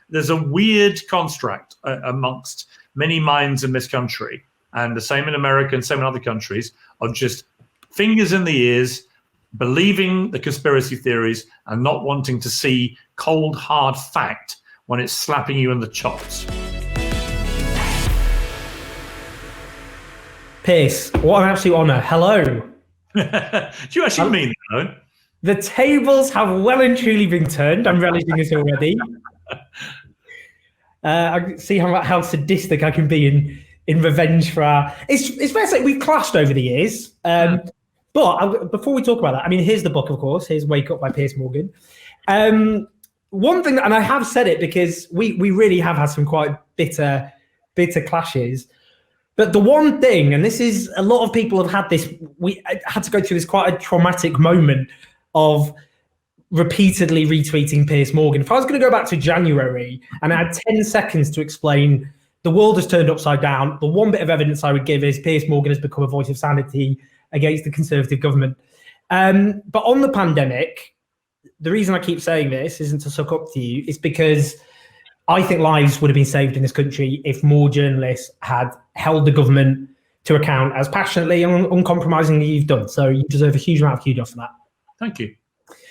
There's a weird construct amongst many minds in this country, and the same in America and same in other countries, of just fingers in the ears, believing the conspiracy theories and not wanting to see cold, hard fact when it's slapping you in the chops. Piers, what an absolute honour. Hello. Do you actually mean that, Owen? The tables have well and truly been turned. I'm relishing this already. I see how sadistic I can be in revenge for our... It's fair to say we've clashed over the years. But before we talk about that, I mean, here's the book, of course. Here's Wake Up by Piers Morgan. One thing, and I have said it because we really have had some quite bitter clashes. But the one thing, and this is, a lot of people have had this, we had to go through this quite a traumatic moment of repeatedly retweeting Piers Morgan. If I was going to go back to January and I had 10 seconds to explain the world has turned upside down, the one bit of evidence I would give is Piers Morgan has become a voice of sanity against the Conservative government. But on the pandemic, the reason I keep saying this isn't to suck up to you, it's because I think lives would have been saved in this country if more journalists had held the government to account as passionately and uncompromisingly you've done. So you deserve a huge amount of kudos for that. Thank you.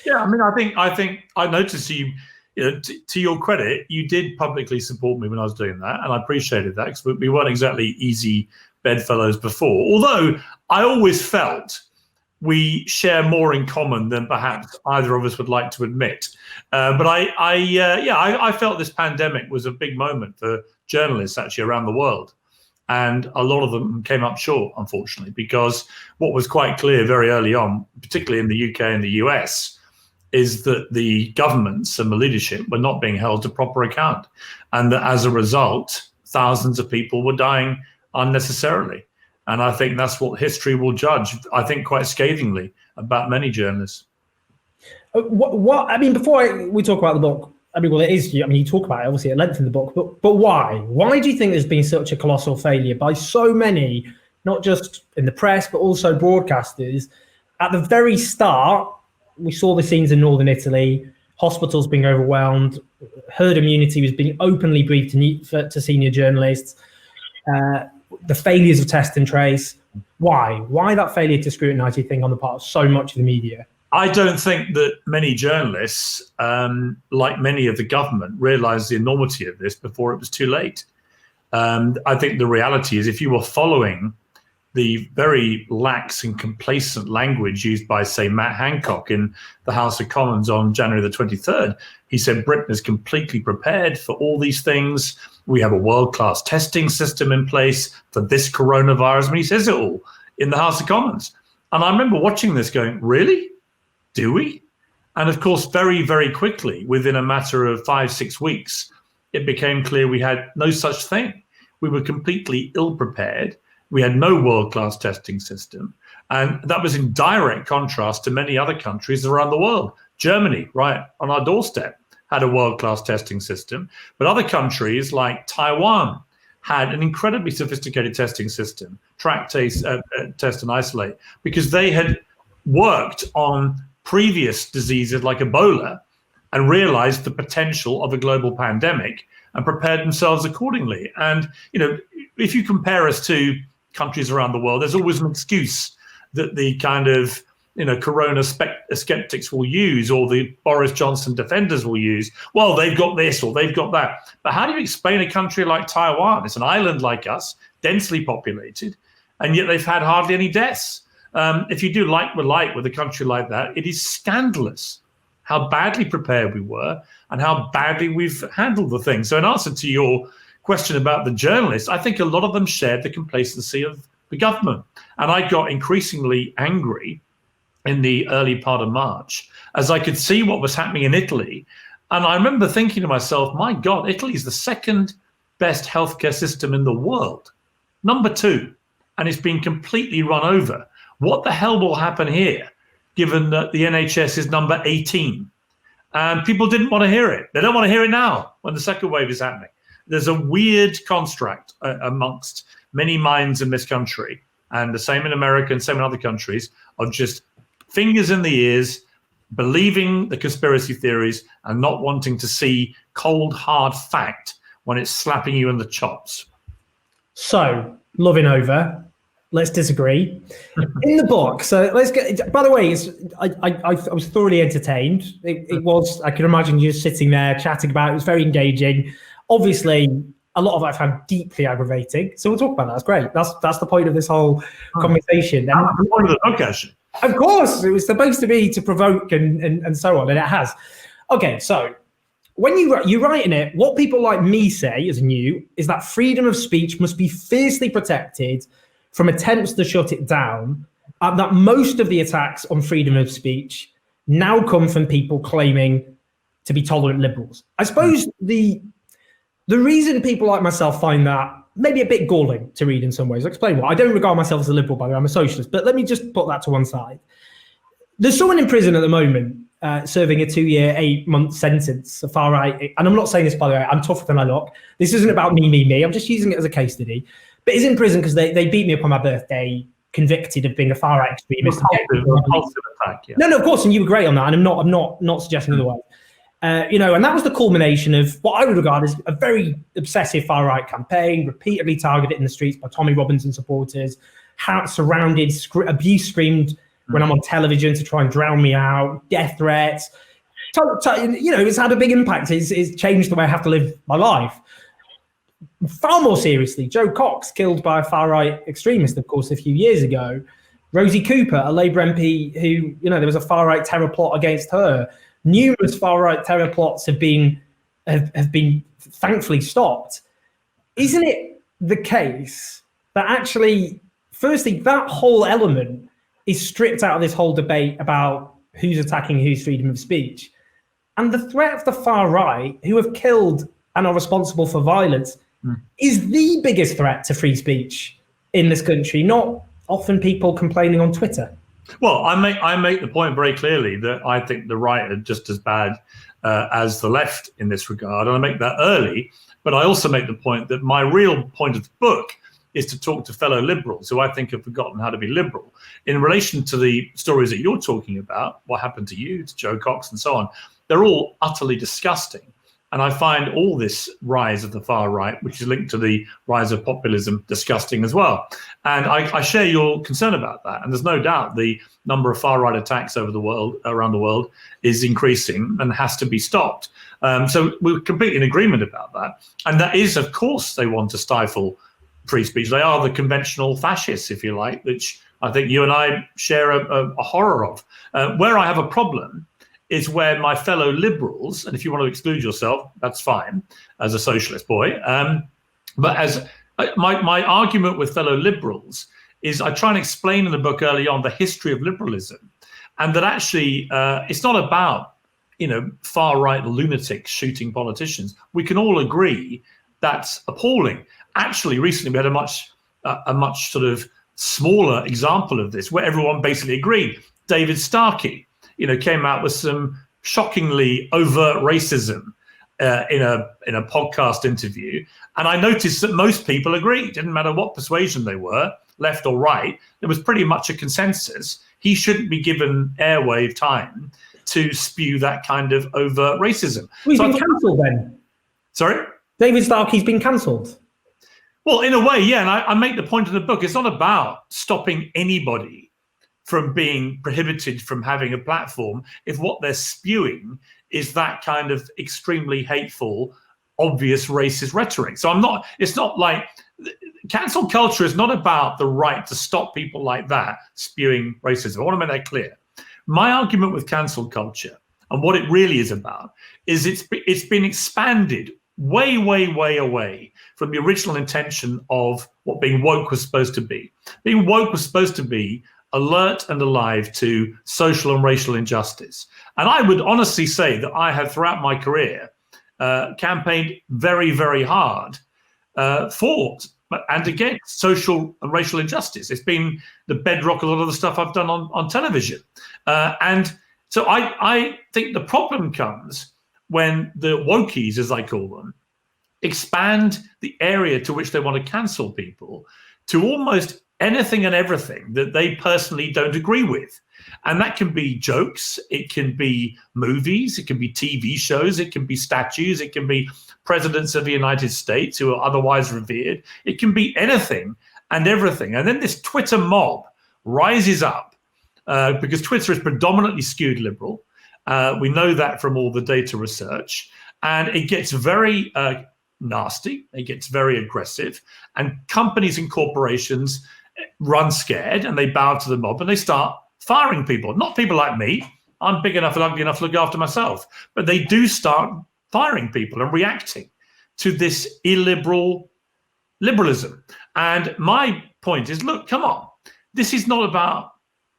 Yeah, I mean, I think I noticed you know, to your credit, you did publicly support me when I was doing that, and I appreciated that because we weren't exactly easy bedfellows before. Although I always felt we share more in common than perhaps either of us would like to admit. But I felt this pandemic was a big moment for journalists actually around the world. And a lot of them came up short, unfortunately, because what was quite clear very early on, particularly in the UK and the US, is that the governments and the leadership were not being held to proper account. And that as a result, thousands of people were dying unnecessarily. And I think that's what history will judge, I think, quite scathingly about many journalists. What I mean, before we talk about the book, I mean, well, it is, I mean, you talk about it obviously at length in the book, but why? Why do you think there's been such a colossal failure by so many, not just in the press, but also broadcasters? At the very start, we saw the scenes in northern Italy, hospitals being overwhelmed, herd immunity was being openly briefed to senior journalists, the failures of test and trace. Why that failure to scrutinise, you think, on the part of so much of the media? I don't think that many journalists, like many of the government, realised the enormity of this before it was too late. I think the reality is if you were following the very lax and complacent language used by, say, Matt Hancock in the House of Commons on January the 23rd, he said Britain is completely prepared for all these things. We have a world-class testing system in place for this coronavirus. I mean, he says it all in the House of Commons. And I remember watching this going, really? Do we? And of course, very, very quickly, within a matter of 5-6 weeks, it became clear we had no such thing. We were completely ill-prepared. We had no world-class testing system. And that was in direct contrast to many other countries around the world. Germany, right on our doorstep, had a world-class testing system. But other countries like Taiwan had an incredibly sophisticated testing system, track, test and isolate, because they had worked on previous diseases like Ebola and realized the potential of a global pandemic and prepared themselves accordingly. And, you know, if you compare us to countries around the world, there's always an excuse that the kind of, you know, corona skeptics will use, or the Boris Johnson defenders will use. Well, they've got this or they've got that. But how do you explain a country like Taiwan? It's an island like us, densely populated, and yet they've had hardly any deaths. If you do like with a country like that, it is scandalous how badly prepared we were and how badly we've handled the thing. So in answer to your question about the journalists, I think a lot of them shared the complacency of the government. And I got increasingly angry in the early part of March as I could see what was happening in Italy. And I remember thinking to myself, my God, Italy is the second best healthcare system in the world, number 2, and it's been completely run over. What the hell will happen here, given that the NHS is number 18? And people didn't want to hear it. They don't want to hear it now when the second wave is happening. There's a weird construct amongst many minds in this country, and the same in America and same in other countries, of just fingers in the ears, believing the conspiracy theories and not wanting to see cold, hard fact when it's slapping you in the chops. So, loving over. Let's disagree. In the book, so let's get. By the way, I was thoroughly entertained. It was. I can imagine you just sitting there chatting about it. It was very engaging. Obviously, a lot of it I found deeply aggravating. So we'll talk about that. That's great. That's the point of this whole conversation. And the point of the book, actually. Of course, it was supposed to be to provoke and so on, and it has. Okay, so when you write in it, what people like me say as new is that freedom of speech must be fiercely protected from attempts to shut it down, and that most of the attacks on freedom of speech now come from people claiming to be tolerant liberals. I suppose the reason people like myself find that maybe a bit galling to read in some ways. I'll explain why. I don't regard myself as a liberal, by the way, I'm a socialist, but let me just put that to one side. There's someone in prison at the moment serving a 2-year, 8-month sentence, a far right, and I'm not saying this, by the way, I'm tougher than I look. This isn't about me. I'm just using it as a case study. But he's in prison because they beat me up on my birthday, convicted of being a far right extremist. Repulsive attack, yeah. No, of course, and you were great on that, and I'm not suggesting otherwise. And that was the culmination of what I would regard as a very obsessive far right campaign, repeatedly targeted in the streets by Tommy Robinson supporters, surrounded, abuse screamed when I'm on television to try and drown me out, death threats. It's had a big impact. It's changed the way I have to live my life. Far more seriously, Joe Cox, killed by a far-right extremist, of course, a few years ago. Rosie Cooper, a Labour MP who, there was a far-right terror plot against her. Numerous far-right terror plots have been thankfully stopped. Isn't it the case that actually, firstly, that whole element is stripped out of this whole debate about who's attacking whose freedom of speech? And the threat of the far right, who have killed and are responsible for violence, is the biggest threat to free speech in this country, not often people complaining on Twitter. Well, I make the point very clearly that I think the right are just as bad as the left in this regard, and I make that early. But I also make the point that my real point of the book is to talk to fellow liberals who I think have forgotten how to be liberal. In relation to the stories that you're talking about, what happened to you, to Joe Cox, and so on, they're all utterly disgusting. And I find all this rise of the far right, which is linked to the rise of populism, disgusting as well. And I share your concern about that. And there's no doubt the number of far right attacks around the world is increasing and has to be stopped. So we're completely in agreement about that. And that is, of course, they want to stifle free speech. They are the conventional fascists, if you like, which I think you and I share a horror of. Where I have a problem is where my fellow liberals, and if you want to exclude yourself, that's fine, as a socialist boy. But as my argument with fellow liberals is, I try and explain in the book early on the history of liberalism, and that actually it's not about far right lunatics shooting politicians. We can all agree that's appalling. Actually, recently we had a much sort of smaller example of this, where everyone basically agreed. David Starkey, came out with some shockingly overt racism in a podcast interview, and I noticed that most people agreed. Didn't matter what persuasion they were, left or right. There was pretty much a consensus. He shouldn't be given airwave time to spew that kind of overt racism. Well, he's been cancelled then. Sorry? David Starkey's been cancelled. Well, in a way, yeah. And I make the point in the book, it's not about stopping anybody from being prohibited from having a platform if what they're spewing is that kind of extremely hateful, obvious racist rhetoric. So it's not like cancel culture is not about the right to stop people like that spewing racism. I want to make that clear. My argument with cancel culture and what it really is about is it's been expanded way, way, way away from the original intention of what being woke was supposed to be. Being woke was supposed to be alert and alive to social and racial injustice. And I would honestly say that I have, throughout my career, campaigned very, very hard for and against social and racial injustice. It's been the bedrock of a lot of the stuff I've done on television. And so I think the problem comes when the wokies, as I call them, expand the area to which they want to cancel people to almost anything and everything that they personally don't agree with. And that can be jokes, it can be movies, it can be TV shows, it can be statues, it can be presidents of the United States who are otherwise revered. It can be anything and everything. And then this Twitter mob rises up because Twitter is predominantly skewed liberal. We know that from all the data research. And it gets very nasty, it gets very aggressive. And companies and corporations run scared and they bow to the mob and they start firing people. Not people like me. I'm big enough and ugly enough to look after myself. But they do start firing people and reacting to this illiberal liberalism. And my point is, look, come on. This is not about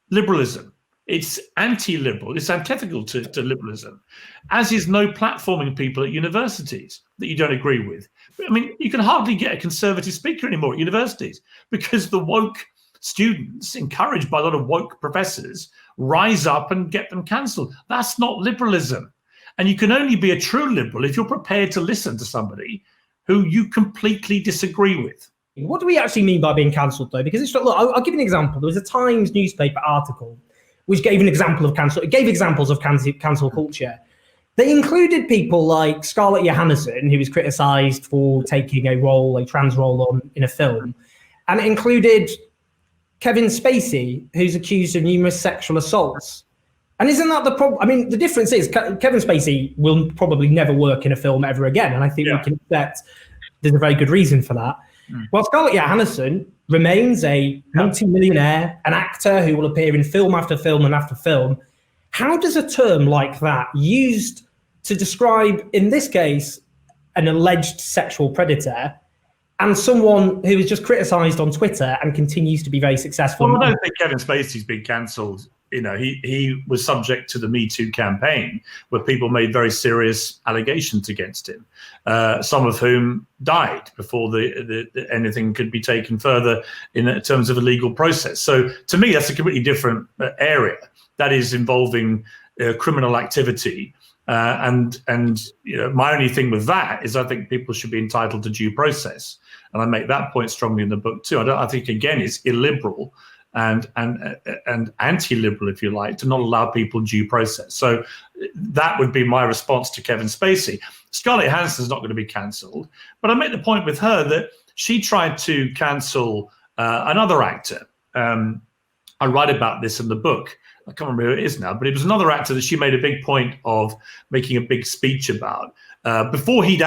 liberalism. It's anti-liberal. It's antithetical to liberalism, as is no platforming people at universities that you don't agree with. I mean, you can hardly get a conservative speaker anymore at universities because the woke students, encouraged by a lot of woke professors, rise up and get them cancelled. That's not liberalism. And you can only be a true liberal if you're prepared to listen to somebody who you completely disagree with. What do we actually mean by being cancelled, though? Because look, I'll give you an example. There was a Times newspaper article which gave an example of cancel. It gave examples of cancel culture. They included people like Scarlett Johansson, who was criticised for taking a trans role in a film, and it included Kevin Spacey, who's accused of numerous sexual assaults. And isn't that the problem? I mean, the difference is Kevin Spacey will probably never work in a film ever again, and I think we can expect there's a very good reason for that. Well, Scarlett Johansson remains a multi-millionaire, an actor who will appear in film after film and after film. How does a term like that, used to describe, in this case, an alleged sexual predator, and someone who is just criticised on Twitter and continues to be very successful? Well, I don't think Kevin Spacey's been cancelled. You know, he was subject to the Me Too campaign, where people made very serious allegations against him, some of whom died before anything could be taken further in terms of a legal process. So to me, that's a completely different area that is involving criminal activity. And you know, my only thing with that is I think people should be entitled to due process. And I make that point strongly in the book too. I think, again, it's illiberal and anti-liberal, if you like, to not allow people due process. So that would be my response to Kevin Spacey. Scarlett Johansson's not going to be cancelled, but I make the point with her that she tried to cancel another actor. I write about this in the book. I can't remember who it is now, but it was another actor that she made a big point of making a big speech about. Before he'd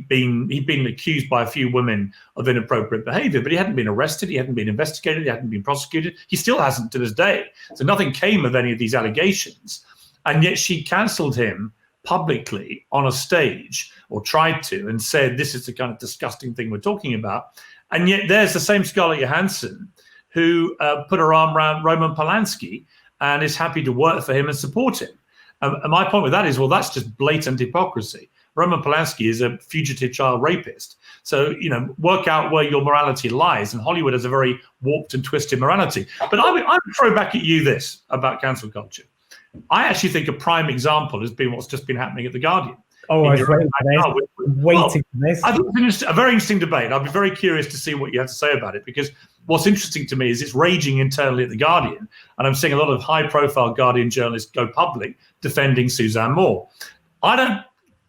been accused by a few women of inappropriate behavior, but he hadn't been arrested, he hadn't been investigated, he hadn't been prosecuted. He still hasn't to this day. So nothing came of any of these allegations. And yet she cancelled him publicly on a stage, or tried to, and said, this is the kind of disgusting thing we're talking about. And yet there's the same Scarlett Johansson who put her arm around Roman Polanski and is happy to work for him and support him. And my point with that is, well, that's just blatant hypocrisy. Roman Polanski is a fugitive child rapist. So, you know, work out where your morality lies. And Hollywood has a very warped and twisted morality. But I would throw back at you this about cancel culture. I actually think a prime example has been what's just been happening at The Guardian. Oh, I was waiting for this. I think it's a very interesting debate. I'd be very curious to see what you have to say about it, because what's interesting to me is it's raging internally at The Guardian, and I'm seeing a lot of high-profile Guardian journalists go public defending Suzanne Moore. I don't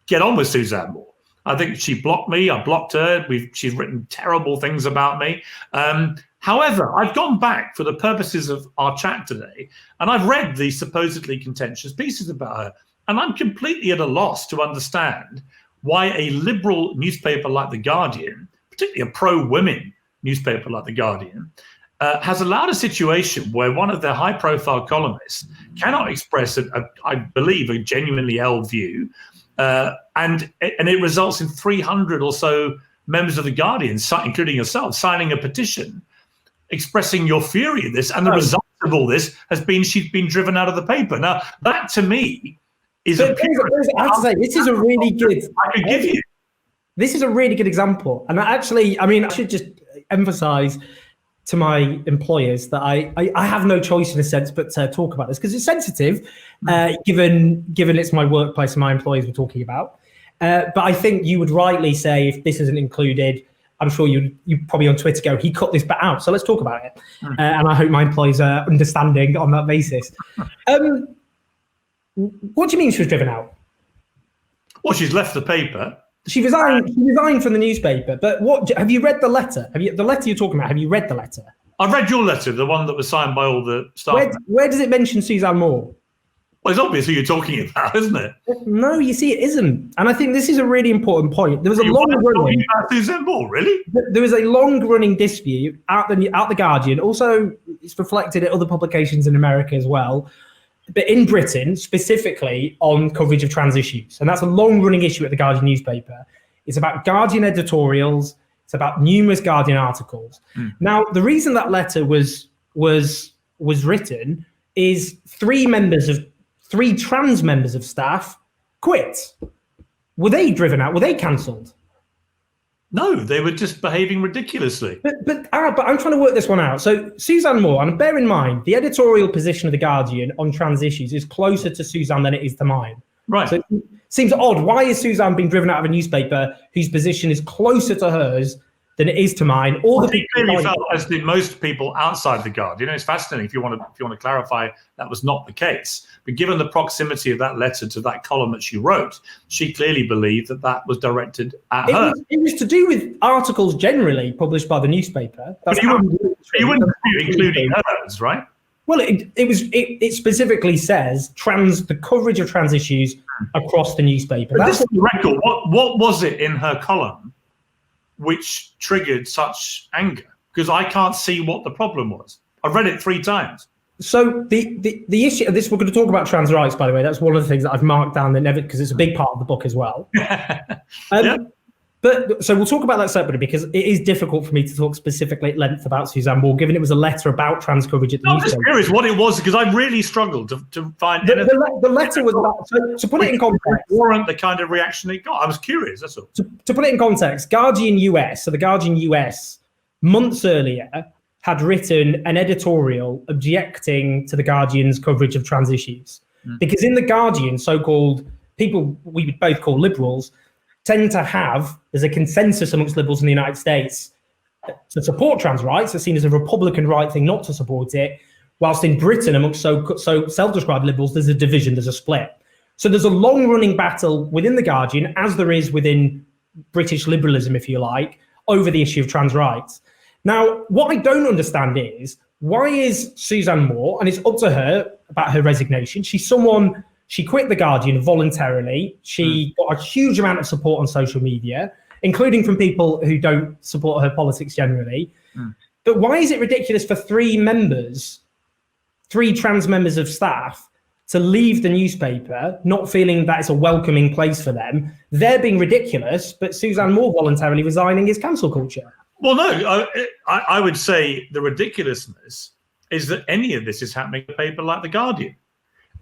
get on with Suzanne Moore. I think she blocked me. I blocked her. She's written terrible things about me. However, I've gone back for the purposes of our chat today, and I've read the supposedly contentious pieces about her, and I'm completely at a loss to understand why a liberal newspaper like The Guardian, particularly a pro-women newspaper like The Guardian, has allowed a situation where one of their high-profile columnists cannot express, I believe, a genuinely held view, and it results in 300 or so members of The Guardian, including yourself, signing a petition expressing your fury at this. And the result of all this has been she's been driven out of the paper. Now, that to me is I have to say, this is a really good. I could give you. This is a really good example. And I should just emphasize to my employers that I have no choice in a sense but to talk about this because it's sensitive, given it's my workplace and my employers we're talking about. But I think you would rightly say, if this isn't included, I'm sure you probably on Twitter go, he cut this bit out. So let's talk about it. And I hope my employees are understanding on that basis. What do you mean she was driven out? Well, she's left the paper. She resigned from the newspaper. But what have you read the letter? The letter you're talking about? Have you read the letter? I read your letter, the one that was signed by all the staff. Where does it mention Suzanne Moore? Well, it's obvious who you're talking about, isn't it? No, you see, it isn't. And I think this is a really important point. There was a long-running Suzanne Moore, really? There was a long-running dispute at the Guardian. Also, it's reflected in other publications in America as well, but in Britain specifically on coverage of trans issues. And that's a long-running issue at the Guardian newspaper. It's about Guardian editorials. It's about numerous Guardian articles. Now, the reason that letter was written is three trans members of staff quit. Were they driven out? Were they cancelled? No, they were just behaving ridiculously. But I'm trying to work this one out. So Suzanne Moore, and bear in mind, the editorial position of The Guardian on trans issues is closer to Suzanne than it is to mine. Right. So it seems odd. Why is Suzanne being driven out of a newspaper whose position is closer to hers than it is to mine? He clearly felt, as did most people outside The Guardian. It's fascinating if you want to clarify that was not the case. But given the proximity of that letter to that column that she wrote, she clearly believed that was directed at her. It was to do with articles generally published by the newspaper. But you wouldn't including hers, right? Well, it specifically says the coverage of trans issues across the newspaper. But this is the record. What was it in her column which triggered such anger? Because I can't see what the problem was. I've read it 3 times. So the issue, we're going to talk about trans rights, by the way. That's one of the things that I've marked down because it's a big part of the book as well. Yeah. But so we'll talk about that separately because it is difficult for me to talk specifically at length about Suzanne Moore, given it was a letter about trans coverage at the newspaper. I'm just curious what it was because I really struggled to find the letter was about. So put it in context. Warrant the kind of reaction it got. I was curious. That's all. To put it in context, Guardian US. So the Guardian US months earlier had written an editorial objecting to the Guardian's coverage of trans issues. Because in the Guardian, so-called people we would both call liberals tend to have, there's a consensus amongst liberals in the United States to support trans rights. It's seen as a Republican right thing not to support it. Whilst in Britain, amongst so self-described liberals, there's a division, there's a split. So there's a long-running battle within the Guardian, as there is within British liberalism, if you like, over the issue of trans rights. Now, what I don't understand is, why is Suzanne Moore, and it's up to her about her resignation, she quit The Guardian voluntarily. She got a huge amount of support on social media, including from people who don't support her politics generally. But why is it ridiculous for 3 trans members of staff to leave the newspaper, not feeling that it's a welcoming place for them? They're being ridiculous, but Suzanne Moore voluntarily resigning is cancel culture. Well, no, I would say the ridiculousness is that any of this is happening in a paper like The Guardian.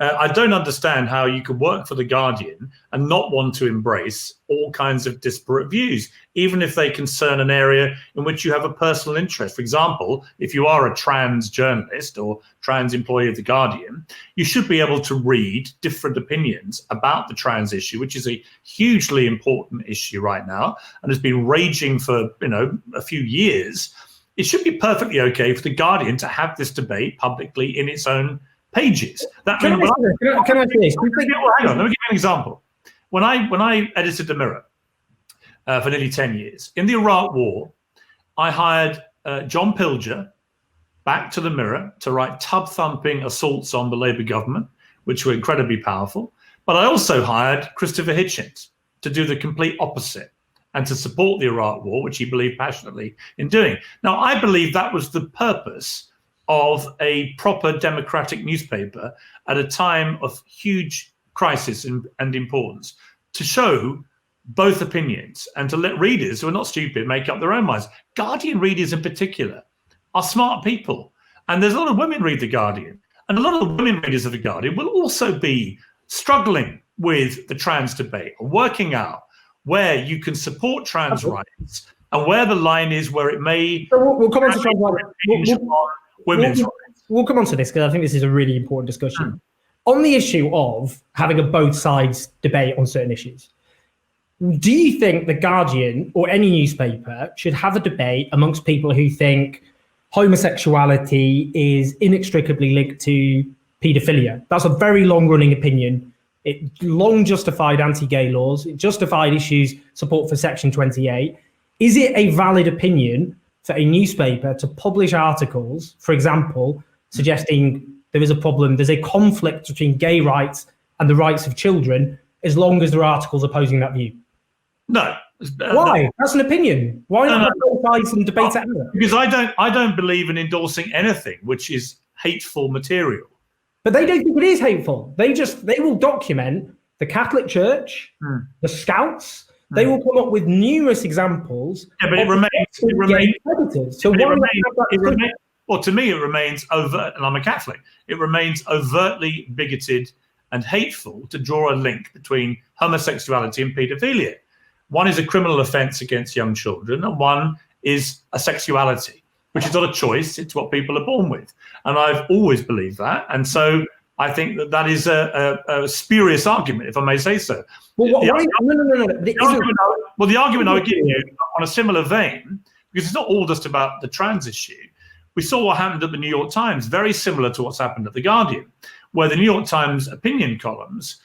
I don't understand how you could work for The Guardian and not want to embrace all kinds of disparate views, even if they concern an area in which you have a personal interest. For example, if you are a trans journalist or trans employee of The Guardian, you should be able to read different opinions about the trans issue, which is a hugely important issue right now and has been raging for a few years. It should be perfectly okay for The Guardian to have this debate publicly in its own pages. Can I say this? Hang on, let me give you an example. When I edited The Mirror for nearly 10 years, in the Iraq War, I hired John Pilger back to The Mirror to write tub-thumping assaults on the Labour government, which were incredibly powerful. But I also hired Christopher Hitchens to do the complete opposite and to support the Iraq War, which he believed passionately in doing. Now, I believe that was the purpose of a proper democratic newspaper at a time of huge crisis and importance, to show both opinions and to let readers who are not stupid make up their own minds. Guardian readers in particular are smart people. And there's a lot of women read The Guardian. And a lot of the women readers of The Guardian will also be struggling with the trans debate, working out where you can support trans rights and where the line is where it may... So we'll come on to trans rights. Women's rights. We'll come on to this because I think this is a really important discussion. On the issue of having a both sides debate on certain issues, Do you think The Guardian or any newspaper should have a debate amongst people who think homosexuality is inextricably linked to paedophilia? That's a very long-running opinion. It long justified anti-gay laws. It justified issues support for Section 28. Is it a valid opinion for a newspaper to publish articles, for example, suggesting there is a problem, there's a conflict between gay rights and the rights of children, as long as there are articles opposing that view? No. Why? No. That's an opinion. Why not have both sides and debate it out? Because I don't believe in endorsing anything which is hateful material. But they don't think it is hateful. They will document the Catholic Church, the Scouts. They will come up with numerous examples. Yeah, but it remains predators. So well, to me, it remains overt, and I'm a Catholic. It remains overtly bigoted and hateful to draw a link between homosexuality and paedophilia. One is a criminal offence against young children, and one is a sexuality, which is not a choice. It's what people are born with. And I've always believed that. And so I think that is a spurious argument, if I may say so. Well, the argument I would give you on a similar vein, because it's not all just about the trans issue. We saw what happened at the New York Times, very similar to what's happened at The Guardian, where the New York Times opinion columns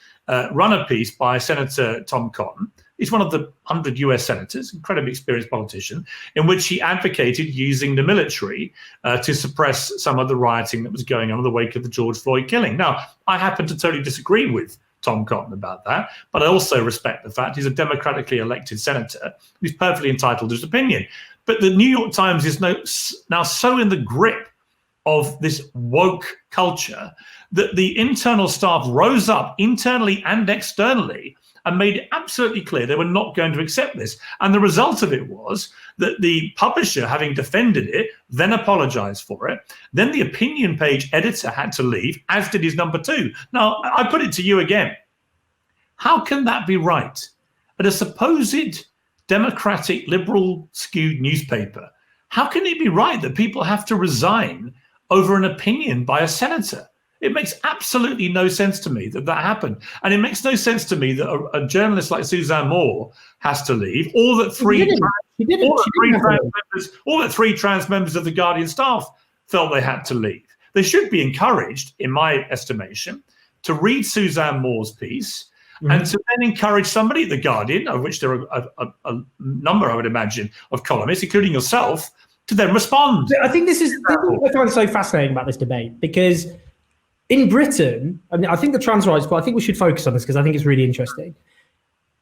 run a piece by Senator Tom Cotton. He's one of the 100 US senators, incredibly experienced politician, in which he advocated using the military to suppress some of the rioting that was going on in the wake of the George Floyd killing. Now, I happen to totally disagree with Tom Cotton about that, but I also respect the fact he's a democratically elected senator who's perfectly entitled to his opinion. But the New York Times is now so in the grip of this woke culture that the internal staff rose up internally and externally and made it absolutely clear they were not going to accept this. And the result of it was that the publisher, having defended it, then apologized for it. Then the opinion page editor had to leave, as did his number two. Now, I put it to you again. How can that be right? At a supposed democratic, liberal skewed newspaper, how can it be right that people have to resign over an opinion by a senator? It makes absolutely no sense to me that happened. And it makes no sense to me that a journalist like Suzanne Moore has to leave, or that three trans members of the Guardian staff felt they had to leave. They should be encouraged, in my estimation, to read Suzanne Moore's piece and to then encourage somebody at the Guardian, of which there are a number, I would imagine, of columnists, including yourself, to then respond. I think this is what I find so fascinating about this debate, because in Britain, I mean, I think the trans rights, but I think we should focus on this because I think it's really interesting.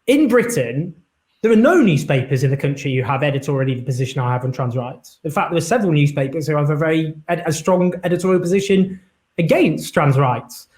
In Britain, there are no newspapers in the country who have editorially the position I have on trans rights. In fact, there are several newspapers who have a strong editorial position against trans rights.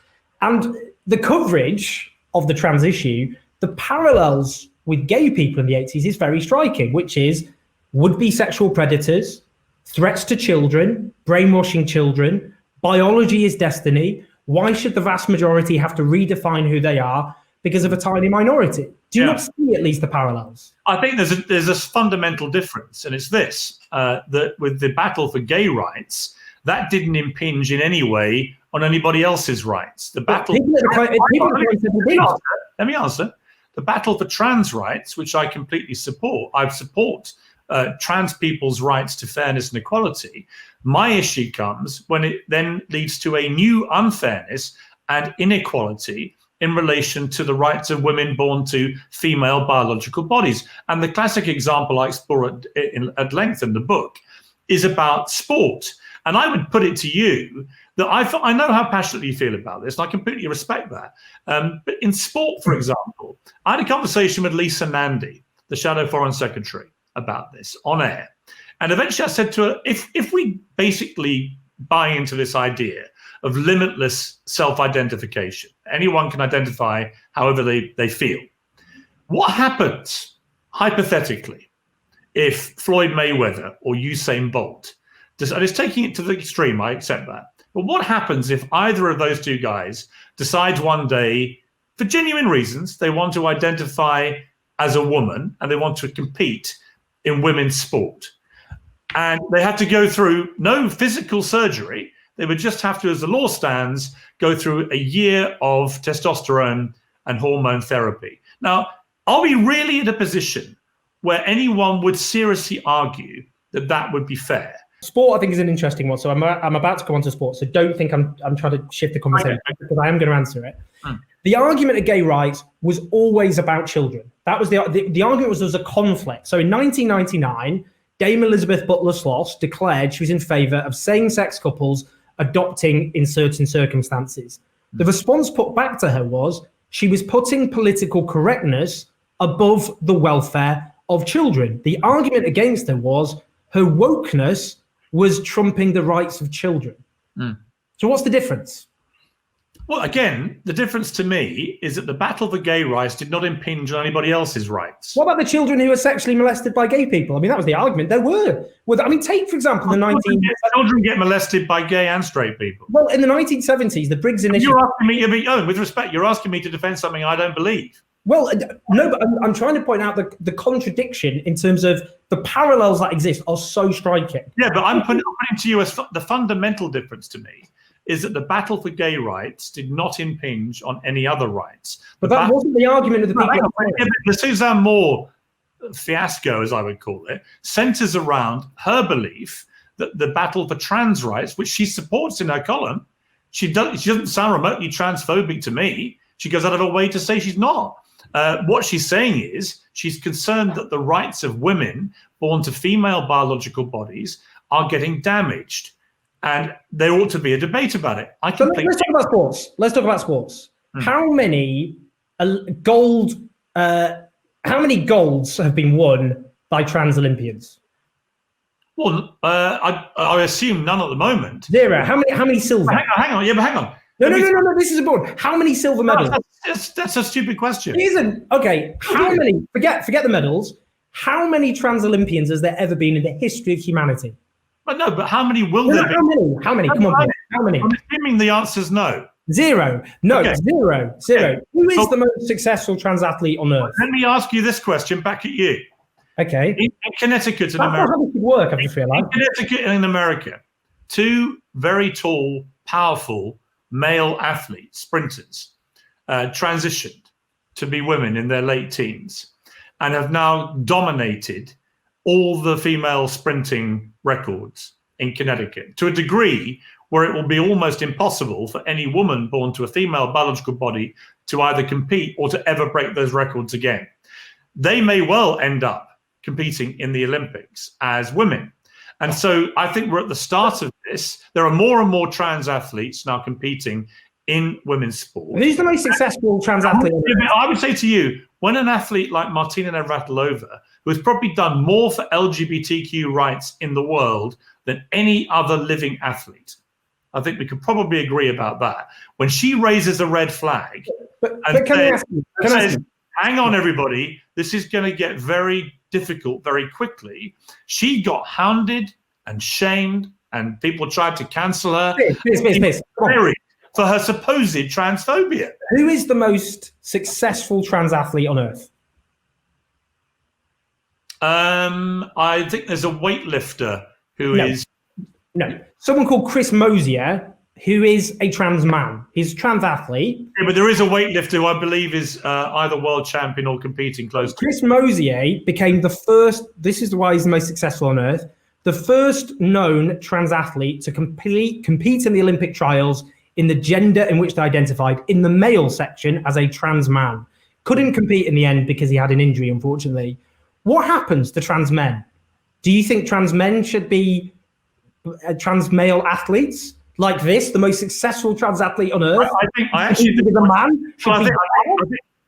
And the coverage of the trans issue, the parallels with gay people in the 80s is very striking, which is would-be sexual predators, threats to children, brainwashing children, biology is destiny. Why should the vast majority have to redefine who they are because of a tiny minority? Do you not see at least the parallels? I think there's a fundamental difference, and it's this, that with the battle for gay rights, that didn't impinge in any way on anybody else's rights. The battle. Let me answer. The battle for trans rights, which I completely support. I support trans people's rights to fairness and equality. My issue comes when it then leads to a new unfairness and inequality in relation to the rights of women born to female biological bodies. And the classic example I explore at length in the book is about sport. And I would put it to you that I know how passionately you feel about this, and I completely respect that. But in sport, for example, I had a conversation with Lisa Nandy, the Shadow Foreign Secretary, about this on air. And eventually I said to her, if we basically buy into this idea of limitless self-identification, anyone can identify however they feel, what happens, hypothetically, if Floyd Mayweather or Usain Bolt, and it's taking it to the extreme, I accept that, but what happens if either of those two guys decides one day, for genuine reasons, they want to identify as a woman and they want to compete in women's sport? And they had to go through no physical surgery. They would just have to, as the law stands, go through a year of testosterone and hormone therapy. Now, Are we really in a position where anyone would seriously argue that that would be fair? Sport, I think, is an interesting one. So I'm about to come on to sport. So don't think I'm trying to shift the conversation, because I am going to answer it. The argument of gay rights was always about children. That was the argument was there was a conflict. So in 1999, Dame Elizabeth Butler Sloss declared she was in favour of same-sex couples adopting in certain circumstances. The response put back to her was she was putting political correctness above the welfare of children. The argument against her was her wokeness was trumping the rights of children. So what's the difference? Well, again, the difference to me is that the battle for gay rights did not impinge on anybody else's rights. What about the children who were sexually molested by gay people? I mean, that was the argument. There were. Well, I mean, take, for example, the 19... Children get molested by gay and straight people. Well, in the 1970s, the Briggs Initiative... You're asking me, Owen, with respect, you're asking me to defend something I don't believe. Well, no, but I'm trying to point out the contradiction in terms of the parallels that exist are so striking. Yeah, but I'm putting to you the fundamental difference to me is that the battle for gay rights did not impinge on any other rights. But that wasn't the argument of the people. The Suzanne Moore fiasco, as I would call it, centers around her belief that the battle for trans rights, which she supports in her column, she doesn't sound remotely transphobic to me. She goes out of her way to say she's not. What she's saying is she's concerned that the rights of women born to female biological bodies are getting damaged. And there ought to be a debate about it. Let's talk about sports. Let's talk about sports. How many golds have been won by trans Olympians? Well, I assume none at the moment. Zero. How many silver? Hang on. Yeah, but hang on. No. This is important. How many silver medals? That's a stupid question. It isn't. Okay. How many? Forget the medals. How many trans Olympians has there ever been in the history of humanity? But no, but how many will there be? How many? Come on, how many? I'm assuming the answer's no. Zero. No, okay. Zero. Okay. Who is the most successful trans athlete on earth? Let me ask you this question back at you. Okay. In Connecticut and America. How does it work, I feel like. In Connecticut and in America, two very tall, powerful male athletes, sprinters, transitioned to be women in their late teens and have now dominated all the female sprinting records in Connecticut to a degree where it will be almost impossible for any woman born to a female biological body to either compete or to ever break those records again. They may well end up competing in the Olympics as women. And so I think we're at the start of this. There are more and more trans athletes now competing in women's sport. Who's the most successful trans athlete? I would say to you, when an athlete like Martina Navratilova, who has probably done more for LGBTQ rights in the world than any other living athlete, I think we could probably agree about that. When she raises a red flag and says, hang on, everybody, this is going to get very difficult very quickly. She got hounded and shamed and people tried to cancel her for her supposed transphobia. Who is the most successful trans athlete on earth? I think there's a weightlifter who is... No, someone called Chris Mosier, who is a trans man. He's a trans athlete. Yeah, but there is a weightlifter who I believe is either world champion or competing close to. Chris Mosier became the first, this is why he's the most successful on earth, the first known trans athlete to compete in the Olympic trials in the gender in which they identified in the male section as a trans man. Couldn't compete in the end because he had an injury, unfortunately. What happens to trans men? Do you think trans men should be trans male athletes like this, the most successful trans athlete on earth? I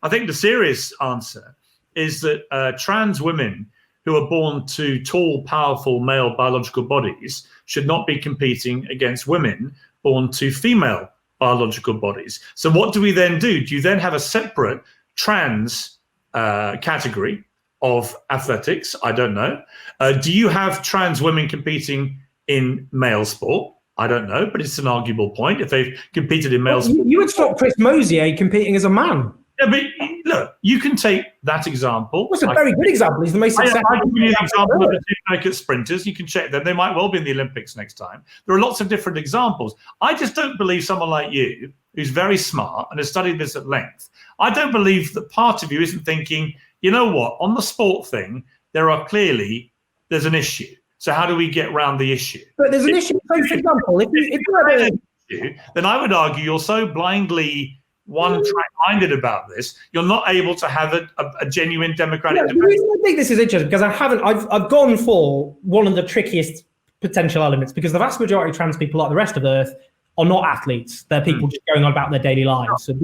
think the serious answer is that trans women who are born to tall, powerful male biological bodies should not be competing against women born to female biological bodies. So what do we then do? Do you then have a separate trans category of athletics? I don't know. Do you have trans women competing in male sport? I don't know, but it's an arguable point. If they've competed in male sport, you would stop Chris Mosier competing as a man. Yeah, but look, you can take that example. Well, it's a very good example. He's the most successful. I give you an example of the two Connecticut sprinters. You can check them. They might well be in the Olympics next time. There are lots of different examples. I just don't believe someone like you, who's very smart and has studied this at length, I don't believe that part of you isn't thinking, you know what, on the sport thing, there's an issue. So how do we get around the issue? But there's an issue. So, for example, if you had a issue, then I would argue you're so blindly one-track-minded about this, you're not able to have a genuine democratic debate. The reason I think this is interesting, because I've gone for one of the trickiest potential elements, because the vast majority of trans people, like the rest of Earth, are not athletes. They're people just going on about their daily lives. So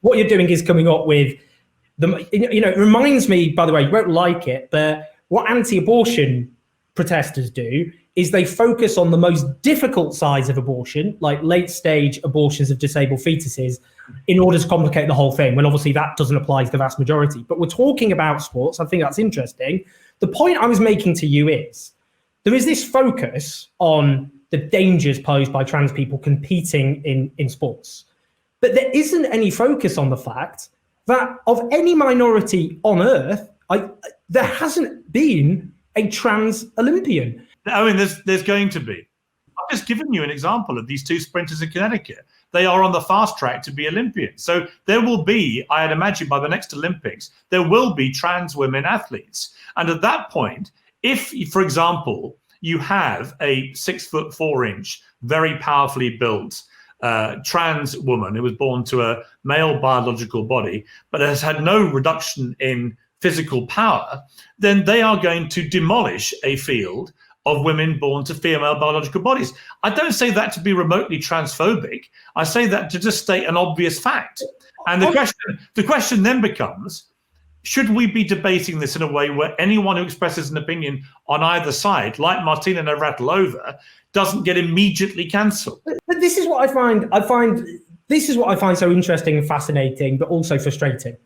what you're doing is coming up with it reminds me, by the way, you won't like it, but what anti-abortion protesters do is they focus on the most difficult sides of abortion, like late-stage abortions of disabled fetuses, in order to complicate the whole thing, when obviously that doesn't apply to the vast majority. But we're talking about sports. I think that's interesting. The point I was making to you is there is this focus on the dangers posed by trans people competing in sports. But there isn't any focus on the fact that of any minority on Earth, there hasn't been a trans Olympian. I mean, there's going to be. I've just given you an example of these two sprinters in Connecticut. They are on the fast track to be Olympians. So there will be, I'd imagine, by the next Olympics, there will be trans women athletes. And at that point, if, for example, you have a 6'4", very powerfully built trans woman who was born to a male biological body, but has had no reduction in physical power, then they are going to demolish a field of women born to female biological bodies. I don't say that to be remotely transphobic. I say that to just state an obvious fact. And the question then becomes, should we be debating this in a way where anyone who expresses an opinion on either side, like Martina Navratilova, doesn't get immediately cancelled? But this is what this is what I find so interesting and fascinating, but also frustrating.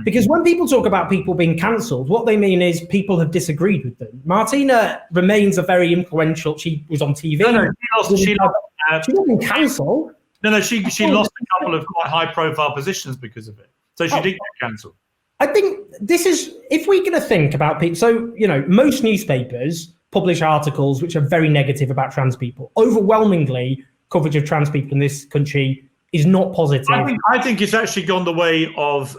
Because when people talk about people being cancelled, what they mean is people have disagreed with them. Martina remains a very influential. She was on TV. She wasn't cancelled. No, she lost a couple of quite high-profile positions because of it. So she did get cancelled. I think this is, if we're going to think about people, so, most newspapers publish articles which are very negative about trans people. Overwhelmingly, coverage of trans people in this country is not positive. I think it's actually gone the way of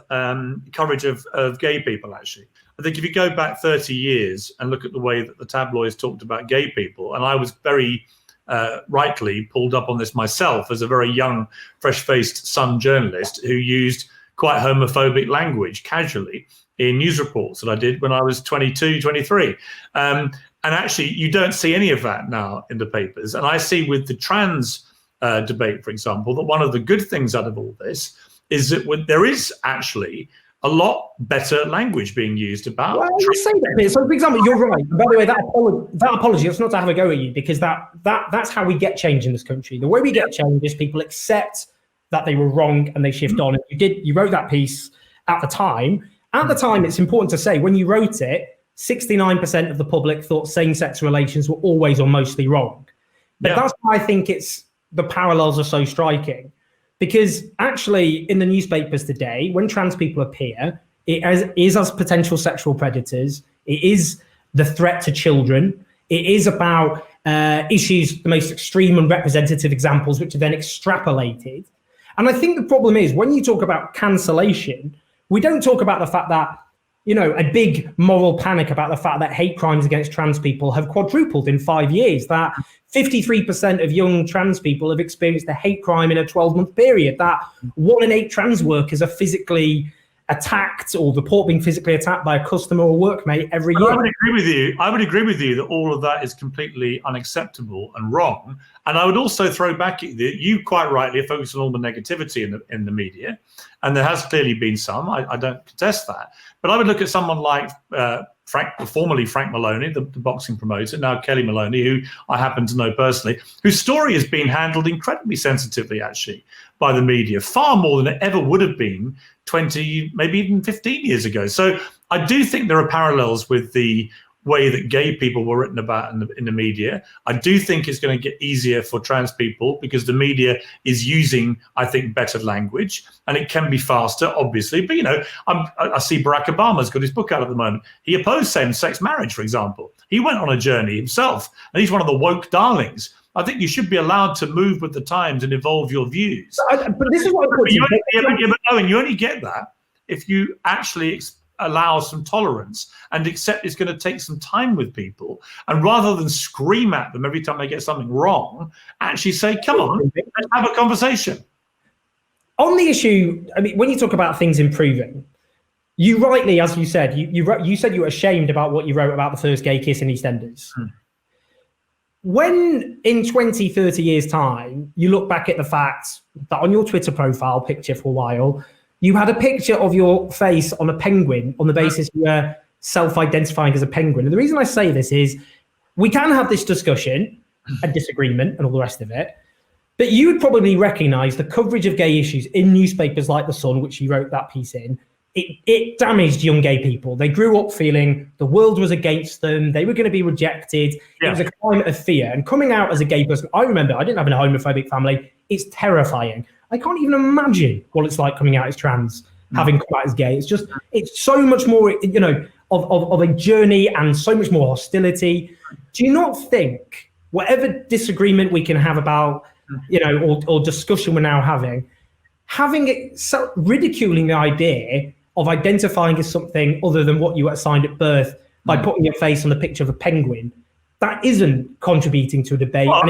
coverage of gay people, actually. I think if you go back 30 years and look at the way that the tabloids talked about gay people, and I was very rightly pulled up on this myself as a very young, fresh-faced Sun journalist who used quite homophobic language casually in news reports that I did when I was 22, 23. And actually, you don't see any of that now in the papers. And I see with the trans debate, for example, that one of the good things out of all this is that there is actually a lot better language being used about. Well, I say that. So, for example, you're right. By the way, that apology, it's not to have a go at you, because that's how we get change in this country. The way we get change is people accept that they were wrong and they shift on. You wrote that piece at the time. At the time, it's important to say, when you wrote it, 69% of the public thought same-sex relations were always or mostly wrong. But that's why I think the parallels are so striking, because actually in the newspapers today, when trans people appear, it is as potential sexual predators. It is the threat to children. It is about issues, the most extreme and representative examples, which are then extrapolated. And I think the problem is, when you talk about cancellation, we don't talk about the fact that, a big moral panic about the fact that hate crimes against trans people have quadrupled in 5 years, that 53% of young trans people have experienced a hate crime in a 12-month period, that 1 in 8 trans workers are physically attacked or report being physically attacked by a customer or workmate every year. I would agree with you that all of that is completely unacceptable and wrong. And I would also throw back at you quite rightly are focused on all the negativity in the media, and there has clearly been some. I don't contest that. But I would look at someone like formerly Frank Maloney, the boxing promoter, now Kelly Maloney, who I happen to know personally, whose story has been handled incredibly sensitively, actually, by the media, far more than it ever would have been 20, maybe even 15 years ago. So I do think there are parallels with the way that gay people were written about in the media. I do think it's going to get easier for trans people because the media is using, I think, better language, and it can be faster, obviously. But, I see Barack Obama's got his book out at the moment. He opposed same-sex marriage, for example. He went on a journey himself, and he's one of the woke darlings. I think you should be allowed to move with the times and evolve your views. But this is what but Owen, you only get that if you actually allow some tolerance and accept it's going to take some time with people. And rather than scream at them every time they get something wrong, actually say, come on, let's have a conversation. On the issue, I mean, when you talk about things improving, you rightly, as you said, you said you were ashamed about what you wrote about the first gay kiss in EastEnders. When in 20, 30 years' time, you look back at the fact that on your Twitter profile picture for a while, you had a picture of your face on a penguin on the basis you were self-identifying as a penguin. And the reason I say this is we can have this discussion and disagreement and all the rest of it, but you would probably recognize the coverage of gay issues in newspapers like The Sun, which you wrote that piece in. It damaged young gay people. They grew up feeling the world was against them. They were going to be rejected. Yeah. It was a climate of fear. And coming out as a gay person, I remember I didn't have a homophobic family. It's terrifying. I can't even imagine what it's like coming out as trans, having come out as gay. It's so much more, you know, of a journey and so much more hostility. Do you not think, whatever disagreement we can have about, you know, or discussion we're now having it, so ridiculing the idea of identifying as something other than what you were assigned at birth by putting your face on the picture of a penguin, that isn't contributing to a debate. Well,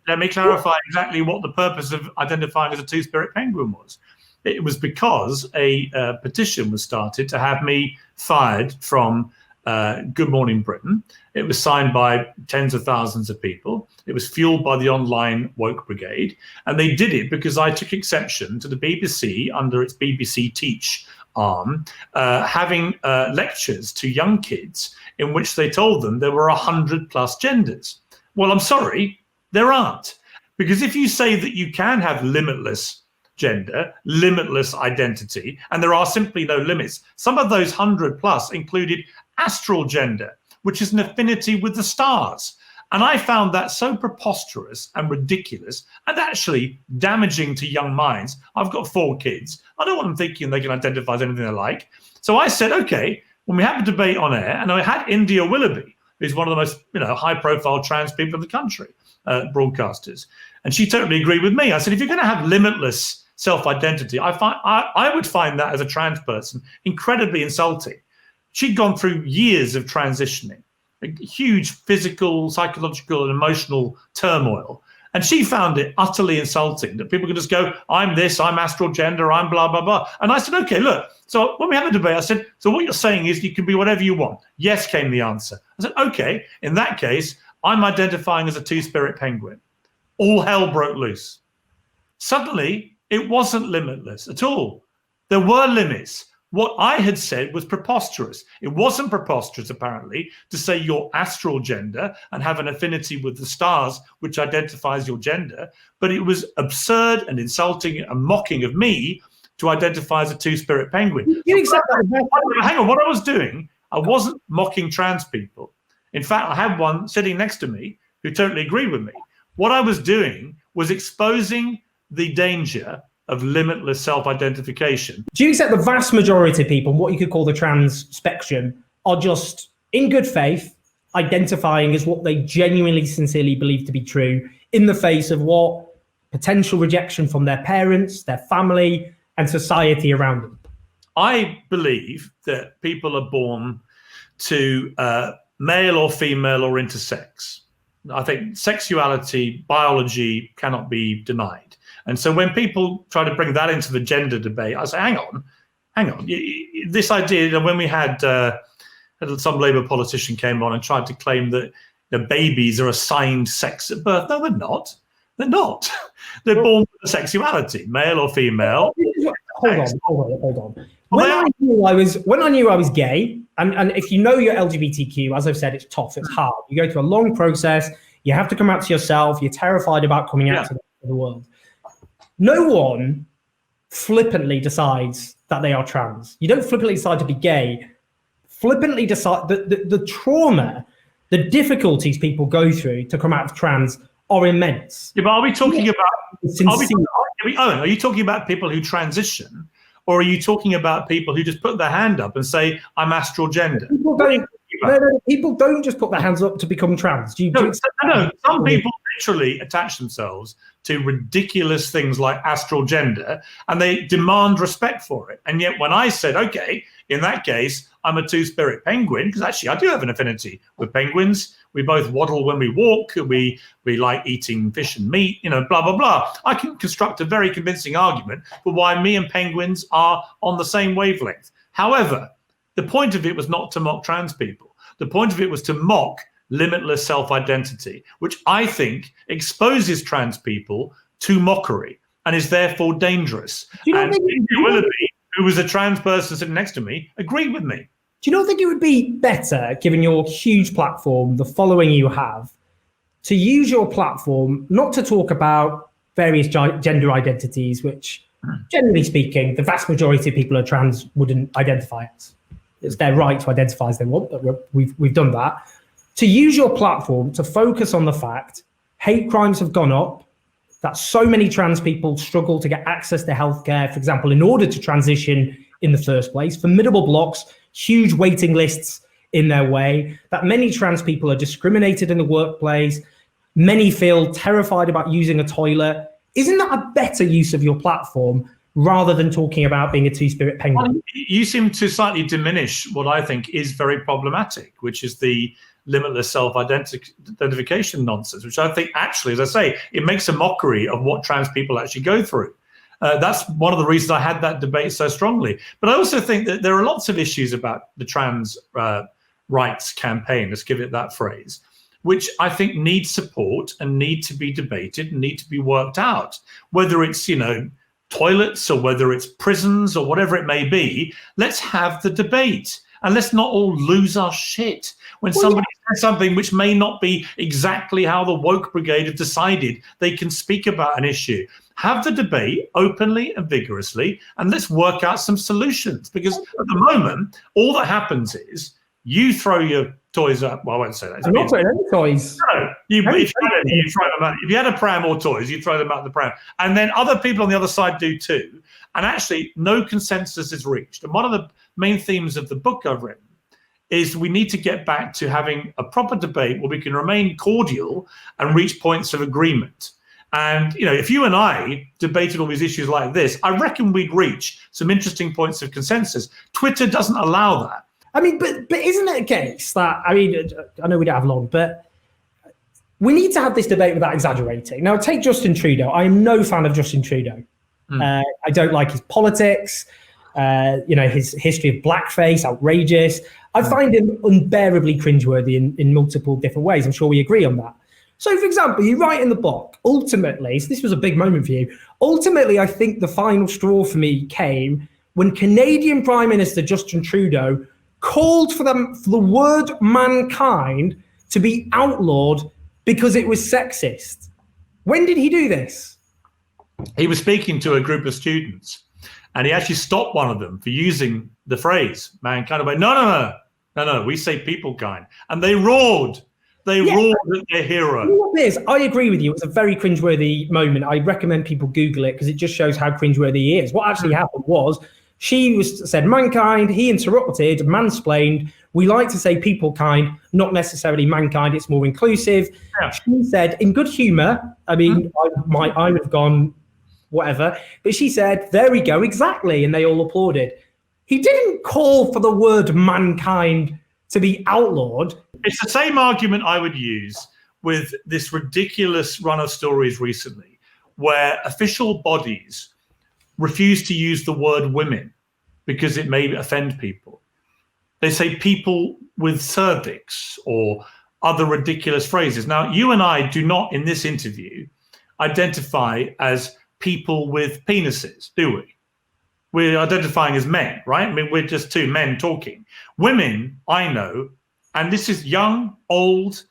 let me clarify exactly what the purpose of identifying as a two-spirit penguin was. It was because a petition was started to have me fired from Good Morning Britain. It was signed by tens of thousands of people. It was fueled by the online woke brigade. And they did it because I took exception to the BBC, under its BBC Teach arm, having lectures to young kids in which they told them there were 100+ genders. Well, I'm sorry, there aren't. Because if you say that you can have limitless gender, limitless identity, and there are simply no limits, some of those 100+ included astral gender, which is an affinity with the stars. And I found that so preposterous and ridiculous and actually damaging to young minds. I've got 4 kids. I don't want them thinking they can identify as anything they like. So I said, okay, when we have a debate on air, and I had India Willoughby, who's one of the most high-profile trans people in the country, broadcasters, and she totally agreed with me. I said, if you're going to have limitless self-identity, I would find that as a trans person incredibly insulting. She'd gone through years of transitioning, a huge physical, psychological, and emotional turmoil. And she found it utterly insulting that people could just go, I'm this, I'm astral gender, I'm blah, blah, blah. And I said, okay, look. So when we had the debate, I said, so what you're saying is you can be whatever you want. Yes, came the answer. I said, okay, in that case, I'm identifying as a two-spirit penguin. All hell broke loose. Suddenly, it wasn't limitless at all. There were limits. What I had said was preposterous. It wasn't preposterous, apparently, to say your astral gender and have an affinity with the stars, which identifies your gender. But it was absurd and insulting and mocking of me to identify as a two-spirit penguin. Hang on, what I was doing, I wasn't mocking trans people. In fact, I had one sitting next to me who totally agreed with me. What I was doing was exposing the danger of limitless self-identification. Do you accept the vast majority of people, what you could call the trans spectrum, are just in good faith identifying as what they genuinely, sincerely believe to be true in the face of what potential rejection from their parents, their family, and society around them? I believe that people are born to male or female or intersex. I think sexuality, biology cannot be denied. And so when people try to bring that into the gender debate, I say, hang on. This idea, when we had some Labour politician came on and tried to claim that the babies are assigned sex at birth. No, they're not. They're not. They're born with a sexuality, male or female. Hold on. When I knew I was gay, and if you know you're LGBTQ, as I've said, it's tough, it's hard. You go through a long process. You have to come out to yourself. You're terrified about coming out to the world. No one flippantly decides that they are trans. You don't flippantly decide to be gay. Flippantly decide the trauma, the difficulties people go through to come out of trans are immense. Yeah, but are we talking are you talking about people who transition, or are you talking about people who just put their hand up and say, I'm astral gender? No, people don't just put their hands up to become trans. No, some people literally attach themselves to ridiculous things like astral gender, and they demand respect for it. And yet when I said, okay, in that case, I'm a two-spirit penguin, because actually I do have an affinity with penguins. We both waddle when we walk. We like eating fish and meat, blah, blah, blah. I can construct a very convincing argument for why me and penguins are on the same wavelength. However, the point of it was not to mock trans people. The point of it was to mock limitless self-identity, which I think exposes trans people to mockery and is therefore dangerous. And Willoughby, who was a trans person sitting next to me, agreed with me. Do you not think it would be better, given your huge platform, the following you have, to use your platform not to talk about various gender identities, which, generally speaking, the vast majority of people who are trans wouldn't identify as? It's their right to identify as they want, but we've done that. To use your platform to focus on the fact hate crimes have gone up, that so many trans people struggle to get access to healthcare, for example, in order to transition in the first place, formidable blocks, huge waiting lists in their way, that many trans people are discriminated in the workplace, many feel terrified about using a toilet. Isn't that a better use of your platform rather than talking about being a two-spirit penguin? Well, you seem to slightly diminish what I think is very problematic, which is the limitless self-identification nonsense, which I think actually, as I say, it makes a mockery of what trans people actually go through. That's one of the reasons I had that debate so strongly. But I also think that there are lots of issues about the trans rights campaign, let's give it that phrase, which I think need support and need to be debated and need to be worked out. Whether it's, toilets or whether it's prisons or whatever it may be, let's have the debate. And let's not all lose our shit when somebody says something which may not be exactly how the woke brigade have decided they can speak about an issue. Have the debate openly and vigorously, and let's work out some solutions. Because at the moment, all that happens is you throw your toys up. Well, I won't say that. I'm not throwing any toys. No, you throw them out. If you had a pram or toys, you throw them out the pram. And then other people on the other side do too. And actually, no consensus is reached. And one of the main themes of the book I've written is we need to get back to having a proper debate where we can remain cordial and reach points of agreement. And, if you and I debated all these issues like this, I reckon we'd reach some interesting points of consensus. Twitter doesn't allow that. I mean, but isn't it a case that, I know we don't have long, but we need to have this debate without exaggerating. Now, take Justin Trudeau. I am no fan of Justin Trudeau. I don't like his politics, his history of blackface, outrageous. I find him unbearably cringeworthy in multiple different ways. I'm sure we agree on that. So, for example, you write in the book, ultimately, so this was a big moment for you. Ultimately, I think the final straw for me came when Canadian Prime Minister Justin Trudeau called for the word mankind to be outlawed because it was sexist. When did he do this? He was speaking to a group of students, and he actually stopped one of them for using the phrase mankind. I went, no, we say people kind. And they roared. They roared at their hero. You know what it is? I agree with you. It was a very cringeworthy moment. I recommend people Google it because it just shows how cringeworthy he is. What actually happened was she said mankind, he interrupted, mansplained. We like to say people kind, not necessarily mankind. It's more inclusive. Yeah. She said in good humor, I would have gone whatever, but she said, there we go, exactly. And they all applauded. He didn't call for the word mankind to be outlawed. It's the same argument I would use with this ridiculous run of stories recently where official bodies refuse to use the word women because it may offend people. They say people with cervix or other ridiculous phrases. Now, you and I do not, in this interview, identify as people with penises, do we? We're identifying as men, right? I mean, we're just two men talking. Women, I know, and this is young, old,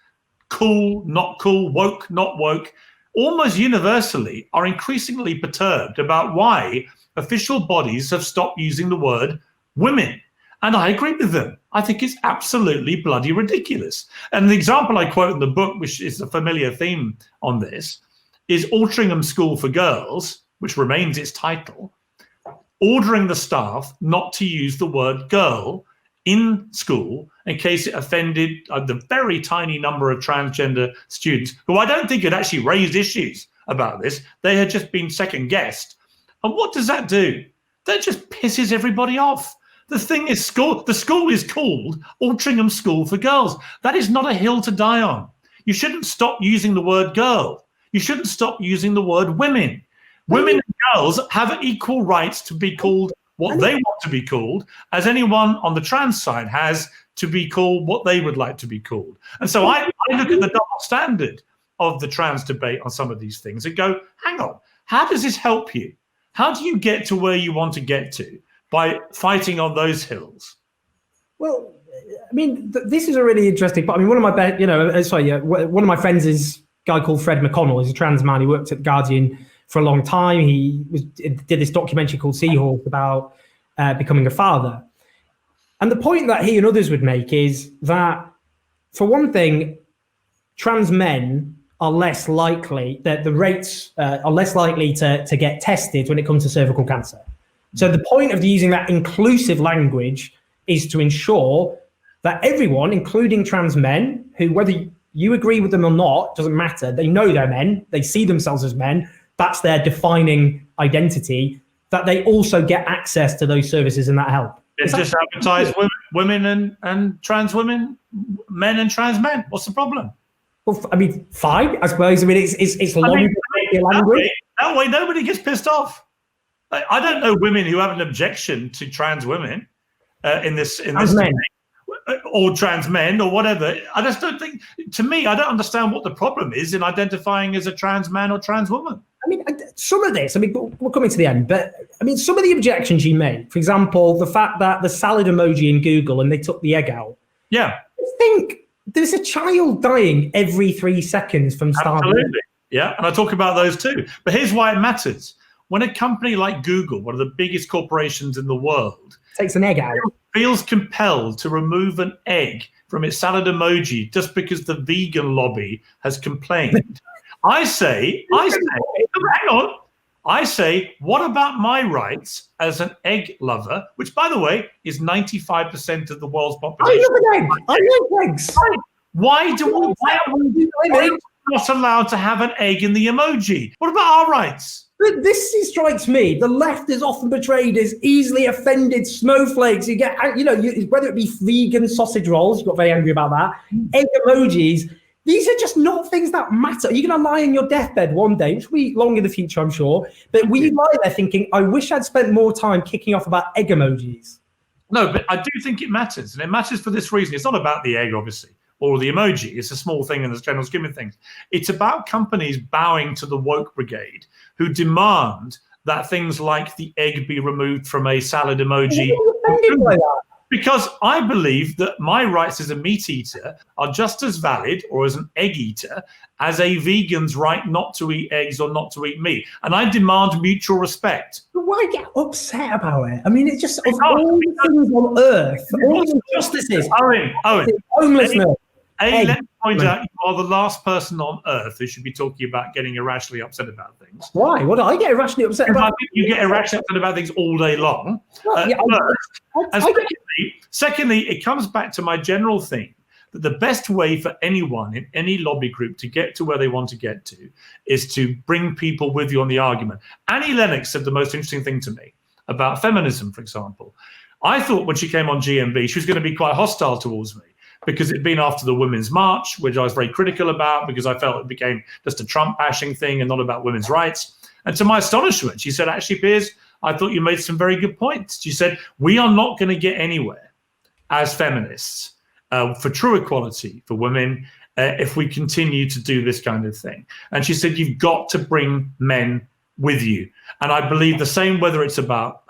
cool, not cool, woke, not woke, almost universally are increasingly perturbed about why official bodies have stopped using the word women. And I agree with them. I think it's absolutely bloody ridiculous. And the example I quote in the book, which is a familiar theme on this, is Altrincham School for Girls, which remains its title, ordering the staff not to use the word girl in school in case it offended the very tiny number of transgender students who I don't think had actually raised issues about this. They had just been second guessed. And what does that do? That just pisses everybody off. The thing is, the school is called Altrincham School for Girls. That is not a hill to die on. You shouldn't stop using the word girl. You shouldn't stop using the word women. Women and girls have equal rights to be called what they want to be called, as anyone on the trans side has to be called what they would like to be called. And so I look at the double standard of the trans debate on some of these things and go, hang on, how does this help you? How do you get to where you want to get to by fighting on those hills? Well, I mean, this is a really interesting part. I mean, one of my, one of my friends is a guy called Fred McConnell. He's a trans man. He worked at The Guardian for a long time. He did this documentary called Seahawk about becoming a father. And the point that he and others would make is that, for one thing, trans men are less likely, that the rates are less likely to get tested when it comes to cervical cancer. So the point of using that inclusive language is to ensure that everyone, including trans men, who, whether you agree with them or not, doesn't matter, they know they're men, they see themselves as men, that's their defining identity, that they also get access to those services and that help. It's just advertise women and trans women, men and trans men. What's the problem? Well, I mean, fine, I suppose. I mean, it's long language. That way, nobody gets pissed off. I don't know women who have an objection to trans women in this debate, or trans men or whatever. I just don't think. To me, I don't understand what the problem is in identifying as a trans man or trans woman. I mean, some of this, I mean, we're coming to the end, but I mean, some of the objections you made, for example, the fact that the salad emoji in Google and they took the egg out. Yeah. I think there's a child dying every 3 seconds from starving. Absolutely. Yeah. And I talk about those too. But here's why it matters. When a company like Google, one of the biggest corporations in the world, takes an egg out, feels compelled to remove an egg from its salad emoji just because the vegan lobby has complained. I say, hang on. I say, what about my rights as an egg lover, which, by the way, is 95% of the world's population? I love an egg. I like eggs. Why are we not allowed to have an egg in the emoji? What about our rights? But this strikes me. The left is often portrayed as easily offended snowflakes. You get, whether it be vegan sausage rolls, you got very angry about that, egg emojis. These are just not things that matter. You're going to lie in your deathbed one day, which will be long in the future, I'm sure. But will you lie there thinking, I wish I'd spent more time kicking off about egg emojis? No, but I do think it matters. And it matters for this reason. It's not about the egg, obviously, or the emoji. It's a small thing in the general scheme of things. It's about companies bowing to the woke brigade who demand that things like the egg be removed from a salad emoji. Because I believe that my rights as a meat eater are just as valid, or as an egg eater, as a vegan's right not to eat eggs or not to eat meat. And I demand mutual respect. But why get upset about it? I mean, it's just, of all the things on earth, all the injustices, Owen, homelessness. Let me point out, you are the last person on earth who should be talking about getting irrationally upset about things. Why? What do I get irrationally upset about? I think you get irrationally upset about things all day long. Secondly, it comes back to my general theme that the best way for anyone in any lobby group to get to where they want to get to is to bring people with you on the argument. Annie Lennox said the most interesting thing to me about feminism, for example. I thought when she came on GMB, she was going to be quite hostile towards me, because it'd been after the Women's March, which I was very critical about, because I felt it became just a Trump bashing thing and not about women's rights. And to my astonishment, she said, actually, Piers, I thought you made some very good points. She said, we are not going to get anywhere as feminists for true equality for women if we continue to do this kind of thing. And she said, you've got to bring men with you. And I believe the same, whether it's about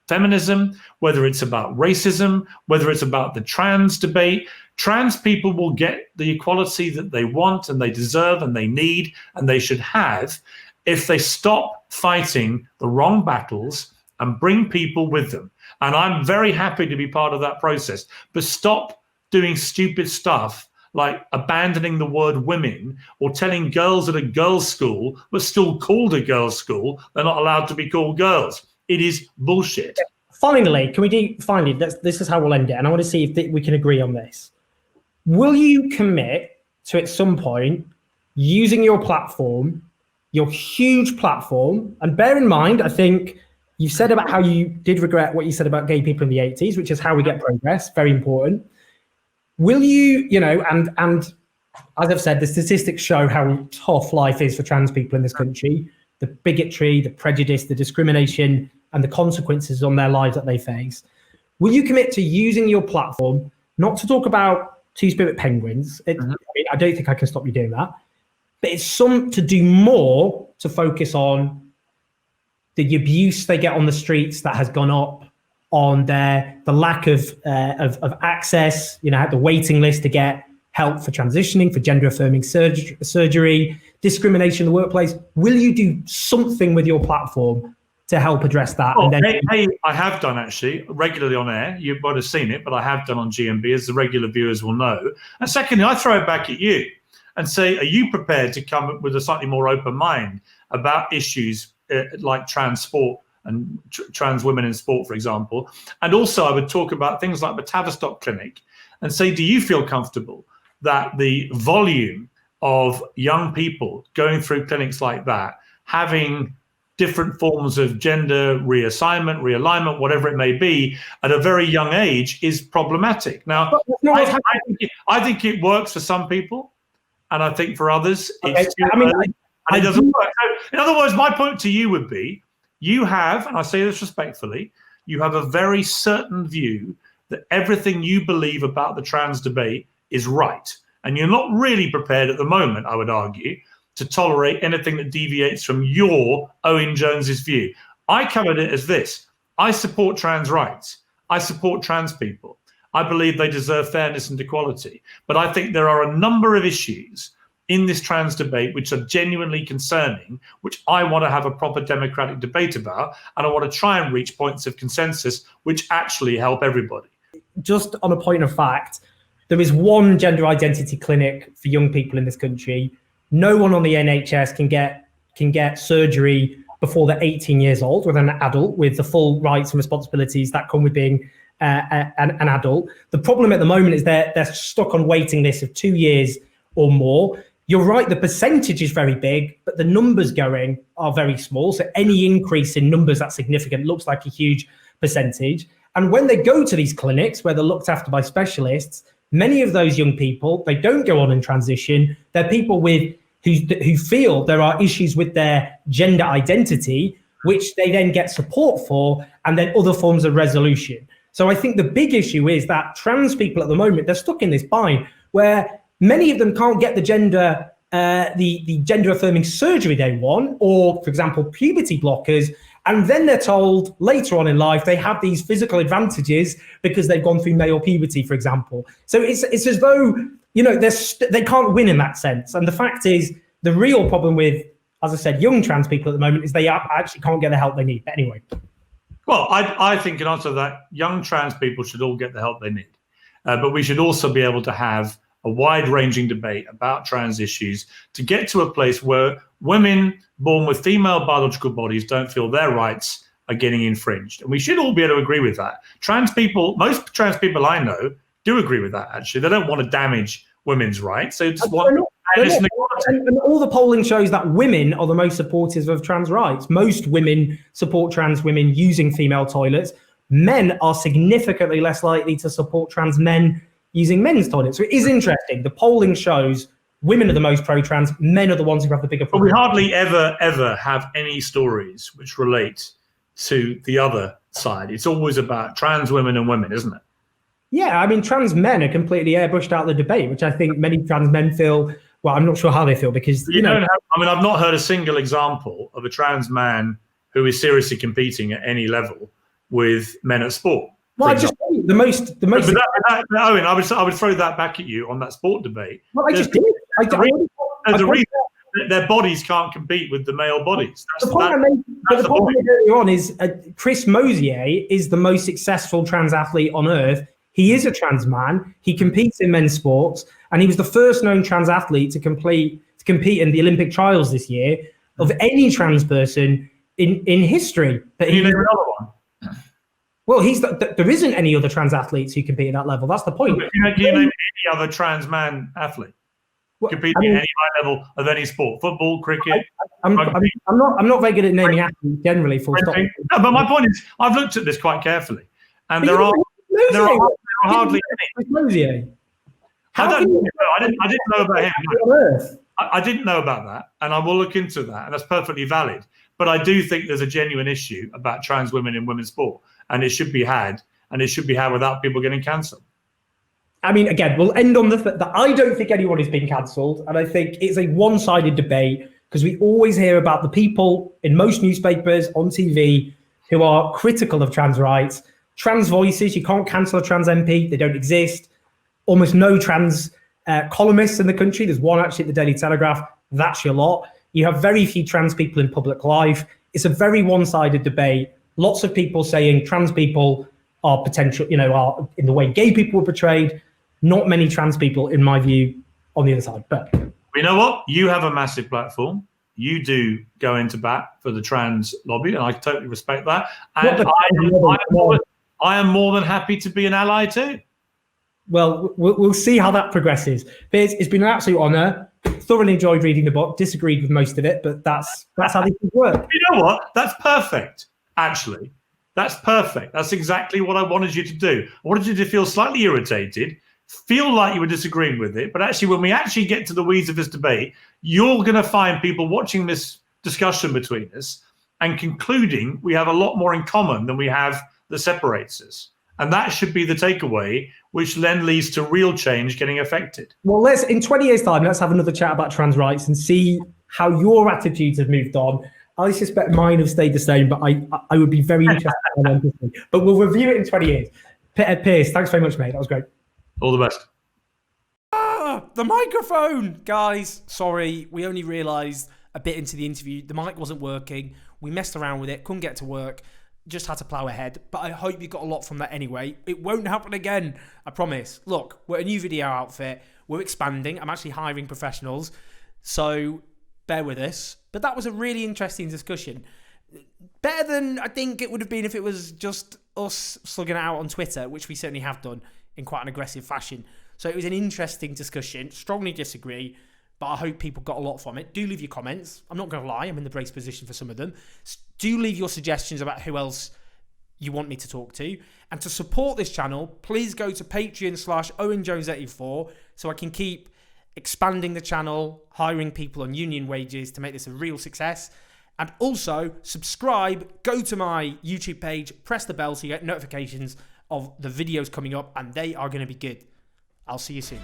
feminism, whether it's about racism, whether it's about the trans debate. Trans people will get the equality that they want and they deserve and they need and they should have if they stop fighting the wrong battles and bring people with them. And I'm very happy to be part of that process. But stop doing stupid stuff like abandoning the word women, or telling girls at a girls' school, but still called a girls' school, they're not allowed to be called girls. It is bullshit. finally, this is how we'll end it. And I want to see if we can agree on this. Will you commit to at some point using your platform, your huge platform, and bear in mind, I think you said about how you did regret what you said about gay people in the 80s, which is how we get progress, very important. Will you, and as I've said, the statistics show how tough life is for trans people in this country, the bigotry, the prejudice, the discrimination, and the consequences on their lives that they face. Will you commit to using your platform, not to talk about two-spirit penguins? I don't think I can stop you doing that. But it's to do more to focus on the abuse they get on the streets that has gone up, on the lack of access, the waiting list to get help for transitioning, for gender affirming surgery, discrimination in the workplace. Will you do something with your platform to help address that? I have done actually regularly on air. You might have seen it, but I have done on GMB, as the regular viewers will know. And secondly, I throw it back at you and say, are you prepared to come up with a slightly more open mind about issues like trans sport and trans women in sport, for example? And also I would talk about things like the Tavistock Clinic and say, do you feel comfortable that the volume of young people going through clinics like that, having different forms of gender reassignment, realignment, whatever it may be, at a very young age is problematic? Now, I think it works for some people, and I think for others, it doesn't work. So, in other words, my point to you would be, you have, and I say this respectfully, you have a very certain view that everything you believe about the trans debate is right. And you're not really prepared at the moment, I would argue, to tolerate anything that deviates from your Owen Jones's view. I covered it as this: I support trans rights. I support trans people. I believe they deserve fairness and equality. But I think there are a number of issues in this trans debate which are genuinely concerning, which I want to have a proper democratic debate about, and I want to try and reach points of consensus which actually help everybody. Just on a point of fact, there is one gender identity clinic for young people in this country. No one on the NHS can get surgery before they're 18 years old with an adult, with the full rights and responsibilities that come with being an adult. The problem at the moment is they're stuck on waiting lists of 2 years or more. You're right, the percentage is very big, but the numbers going are very small. So any increase in numbers that's significant looks like a huge percentage. And when they go to these clinics where they're looked after by specialists, many of those young people, they don't go on and transition. They're people who feel there are issues with their gender identity, which they then get support for, and then other forms of resolution. So I think the big issue is that trans people at the moment, they're stuck in this bind where many of them can't get the gender affirming surgery they want, or for example, puberty blockers. And then they're told later on in life they have these physical advantages because they've gone through male puberty, for example. So it's as though, they can't win in that sense. And the fact is, the real problem with, as I said, young trans people at the moment is they actually can't get the help they need. But anyway. Well, I think in answer to that, young trans people should all get the help they need. But we should also be able to have a wide-ranging debate about trans issues to get to a place where women born with female biological bodies don't feel their rights are getting infringed. And we should all be able to agree with that. Most trans people I know do agree with that, actually. They don't want to damage women's rights. They just want fairness and equality. And all the polling shows that women are the most supportive of trans rights. Most women support trans women using female toilets. Men are significantly less likely to support trans men using men's toilets. So it is interesting. The polling shows women are the most pro-trans, men are the ones who have the bigger problem. But we hardly ever have any stories which relate to the other side. It's always about trans women and women, isn't it? Yeah, I mean, trans men are completely airbrushed out of the debate, which I think many trans men feel, well, I'm not sure how they feel because, I've not heard a single example of a trans man who is seriously competing at any level with men at sport. Well, I just the most. Owen, I would throw that back at you on that sport debate. Well, I just did. There's a reason their bodies can't compete with the male bodies. The point I made earlier on is Chris Mosier is the most successful trans athlete on earth. He is a trans man. He competes in men's sports, and he was the first known trans athlete to compete in the Olympic trials this year of any trans person in history. But you name another one. Well, there isn't any other trans athletes who compete at that level. That's the point. But can you name any other trans man athlete competing at any high level of any sport? Football, cricket? I'm not very good at naming athletes generally. Full stop. No, but my point is, I've looked at this quite carefully, and there are hardly any. I didn't know about him. I didn't know about that, and I will look into that, and that's perfectly valid. But I do think there's a genuine issue about trans women in women's sport, and it should be had, without people getting cancelled. I mean, again, we'll end on that I don't think anyone is being cancelled, and I think it's a one-sided debate because we always hear about the people in most newspapers, on TV, who are critical of trans rights. Trans voices, you can't cancel a trans MP, they don't exist. Almost no trans columnists in the country. There's one actually at the Daily Telegraph. That's your lot. You have very few trans people in public life. It's a very one-sided debate. Lots of people saying trans people are potential, are in the way gay people were portrayed. Not many trans people, in my view, on the other side. But you know what? You have a massive platform. You do go into bat for the trans lobby, and I totally respect that. And I am more than happy to be an ally too. Well, we'll see how that progresses. Piers, it's been an absolute honour. Thoroughly enjoyed reading the book. Disagreed with most of it, but that's how these things work. You know what? That's perfect. Actually, that's perfect. That's exactly what I wanted you to do. I wanted you to feel slightly irritated, feel like you were disagreeing with it, but actually, when we actually get to the weeds of this debate, you're going to find people watching this discussion between us and concluding we have a lot more in common than we have that separates us. And that should be the takeaway, which then leads to real change getting affected. Well, in 20 years' time, let's have another chat about trans rights and see how your attitudes have moved on. I suspect mine have stayed the same, but I would be very interested in them. But we'll review it in 20 years. Piers, thanks very much, mate. That was great. All the best. The microphone! Guys, sorry. We only realised a bit into the interview the mic wasn't working. We messed around with it, couldn't get to work. Just had to plough ahead, but I hope you got a lot from that anyway. It won't happen again, I promise. Look, we're a new video outfit. We're expanding. I'm actually hiring professionals, so bear with us. But that was a really interesting discussion. Better than I think it would have been if it was just us slugging it out on Twitter, which we certainly have done in quite an aggressive fashion. So it was an interesting discussion. Strongly disagree, but I hope people got a lot from it. Do leave your comments. I'm not going to lie, I'm in the brace position for some of them. Do leave your suggestions about who else you want me to talk to. And to support this channel, please go to patreon.com/OwenJones84 so I can keep expanding the channel, hiring people on union wages to make this a real success. And also, subscribe, go to my YouTube page, press the bell so you get notifications of the videos coming up, and they are going to be good. I'll see you soon.